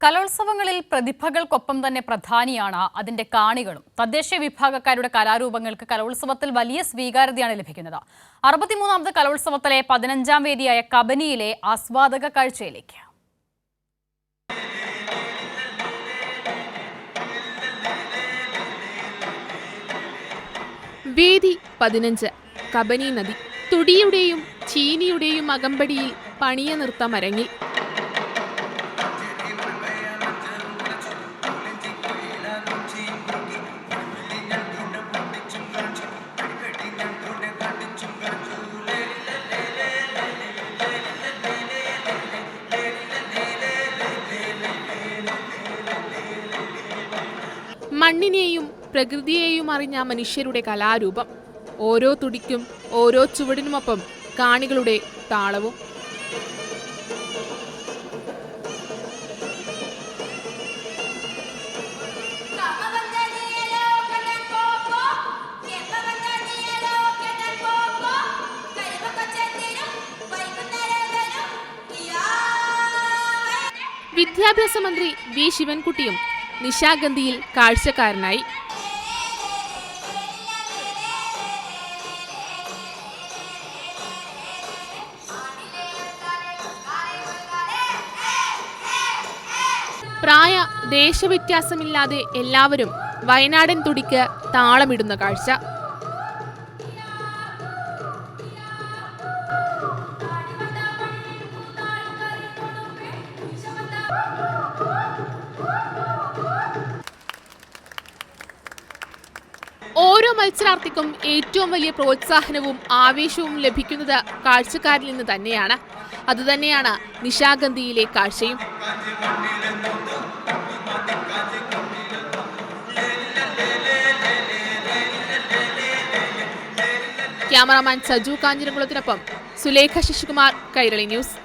കലോത്സവങ്ങളിൽ പ്രതിഭകൾക്കൊപ്പം തന്നെ പ്രധാനിയാണ് അതിന്റെ കാണികളും. തദ്ദേശീയ വിഭാഗക്കാരുടെ കലാരൂപങ്ങൾക്ക് കലോത്സവത്തിൽ വലിയ സ്വീകാര്യതയാണ് ലഭിക്കുന്നത്. 63ാമത് കലോത്സവത്തിലെ 15ാം വേദിയായ കബനിയിലെ ആസ്വാദക കാഴ്ചയിലേക്ക്. വേദി 15 കബനി നദി. തുടിയുടെയും ചീനിയുടെയും അകമ്പടിയിൽ പണിയ നൃത്തം അരങ്ങിൽ. മണ്ണിനെയും പ്രകൃതിയെയും അറിഞ്ഞ മനുഷ്യരുടെ കലാരൂപം. ഓരോ തുടിക്കും ഓരോ ചുവടിനുമൊപ്പം കാണികളുടെ താളവും. വിദ്യാഭ്യാസ മന്ത്രി വി ശിവൻകുട്ടിയും നിശാഗന്ധിയിൽ കാഴ്ചക്കാരനായി. പ്രായ ദേശവ്യത്യാസമില്ലാതെ എല്ലാവരും വയനാടൻ തുടിക്ക് താളമിടുന്ന കാഴ്ച. ഓരോ മത്സരാർത്ഥിക്കും ഏറ്റവും വലിയ പ്രോത്സാഹനവും ആവേശവും ലഭിക്കുന്നത് കാഴ്ചക്കാരിൽ നിന്ന് തന്നെയാണ്. അതുതന്നെയാണ് നിശാഗന്ധിയിലെ കാഴ്ചയും. ക്യാമറാമാൻ സജു കാഞ്ഞിരംകുളത്തിനൊപ്പം സുലേഖ ശശികുമാർ, കൈരളി ന്യൂസ്.